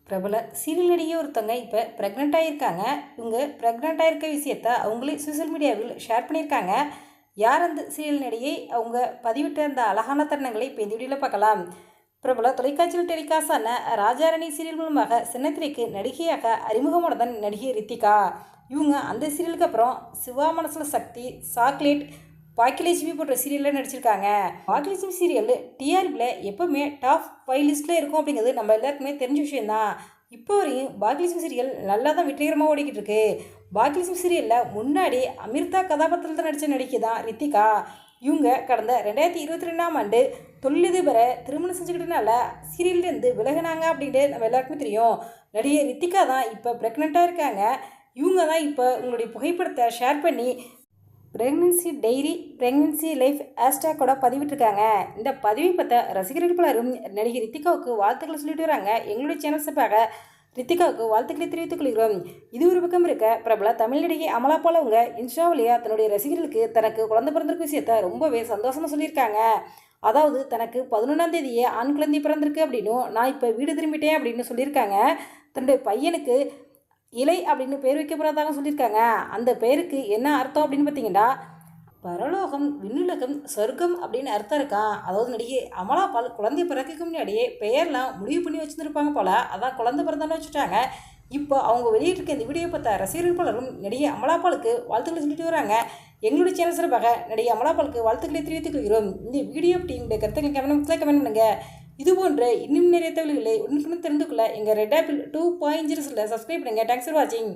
பிரபல சீரியல் நடிகை ஒருத்தவங்க இப்போ ப்ரெக்னென்ட் ஆகியிருக்காங்க. இவங்க ப்ரெக்னென்ட் ஆகிருக்க விஷயத்த அவங்களே சோஷியல் மீடியாவில் ஷேர் பண்ணியிருக்காங்க. யார் அந்த சீரியல் நடிகை, அவங்க பதிவிட்ட அந்த அழகான தருணங்களை இப்போ இந்த வீடியோவில் பார்க்கலாம். பிரபல தொலைக்காட்சியில் டெலிகாஸ்ட் ஆன ராஜாராணி சீரியல் மூலமாக சின்னத்திரைக்கு நடிகையாக அறிமுகமானதன் நடிகை ரித்திகா. இவங்க அந்த சீரியலுக்கு அப்புறம் சிவா மனசில் சக்தி, சாக்லேட், பாக்கியலட்சுமி போன்ற சீரியலில் நடிச்சிருக்காங்க. பாக்கியலட்சுமி சீரியல் டிஆர்பியில் எப்போவுமே டாப் 5 லிஸ்ட்டில் இருக்கும் அப்படிங்கிறது நம்ம எல்லாருக்குமே தெரிஞ்ச விஷயந்தான். இப்போ வரையும் பாக்கியலட்சுமி சீரியல் நல்லா தான் வெற்றிகரமாக ஓடிக்கிட்டு இருக்கு. பாக்கியலட்சுமி சீரியலில் முன்னாடி அமிர்தா கதாபாத்திரத்தில் நடித்த நடிகை தான் ரித்திகா. இவங்க கடந்த 2022ஆம் ஆண்டு தொழிலதிபரை திருமணம் செஞ்சுக்கிட்டனால சீரியல்லேருந்து விலகினாங்க அப்படின்ட்டு நம்ம எல்லாருக்குமே தெரியும். நடிகை ரித்திகா தான் இப்போ ப்ரெக்னெண்ட்டாக இருக்காங்க. இவங்க தான் இப்போ உங்களுடைய புகைப்படத்தை ஷேர் பண்ணி ப்ரெக்னன்சி டைரி, ப்ரெக்னன்சி லைஃப் ஹேஷ்டேக்கோட பதிவிட்டிருக்காங்க. இந்த பதிவை பார்த்த ரசிகர்கள் பலரும் நடிகை ரித்திகாவுக்கு வாழ்த்துக்களை சொல்லிட்டு வராங்க. எங்களுடைய சேனல் சார்பாக ரித்திகாவுக்கு வாழ்த்துக்களை தெரிவித்துக் கொள்கிறோம். இது ஒரு பக்கம் இருக்க, பிரபல தமிழ் நடிகை அமலா பால் அவங்க இன்ஸ்டாவிலேயே தன்னுடைய ரசிகர்களுக்கு தனக்கு குழந்தை பிறந்திருக்க விஷயத்த ரொம்பவே சந்தோஷமாக சொல்லியிருக்காங்க. அதாவது தனக்கு 11ஆம் தேதியே ஆண் குழந்தை பிறந்திருக்கு அப்படின்னும், நான் இப்போ வீடு திரும்பிட்டேன் அப்படின்னு சொல்லியிருக்காங்க. தன்னுடைய பையனுக்கு இலை அப்படின்னு பேர் வைக்க போகிறதாக சொல்லியிருக்காங்க. அந்த பேருக்கு என்ன அர்த்தம் அப்படின்னு பார்த்தீங்கன்னா, பரலோகம், விண்ணுலகம், சொர்க்கம் அப்படின்னு அர்த்தம் இருக்கான். அதாவது நடிகை அமலா பால் குழந்தை பிறக்க முன்னாடியே பெயர்லாம் முடிவு பண்ணி வச்சுருந்துருப்பாங்க போல். அதான் குழந்தை பிறந்தான்னு வச்சுட்டாங்க. இப்போ அவங்க வெளியிட்டிருக்க இந்த வீடியோ பார்த்த ரசிகர்கள் பலரும் நடிகை அமலா பாலுக்கு வாழ்த்துக்களை சொல்லிட்டு வராங்க. எங்களுடைய சேனல் சார்பாக நடிகை அமலா பாலுக்கு வாழ்த்துக்களை தெரிவித்துக் கொள்கிறோம். இந்த வீடியோ பற்றி உங்களுடைய கருத்துக்களை கமெண்ட் பண்ணுங்கள். இது போன்ற இன்னும் நிறைய தகவல்களை உடனுக்குடன் தெரிந்து கொள்ள எங்கள் ரெட் ஆப்பிள் 2.0 சப்ஸ்கிரைப் பண்ணுங்கள். தேங்க்ஸ் ஃபார் வாட்சிங்.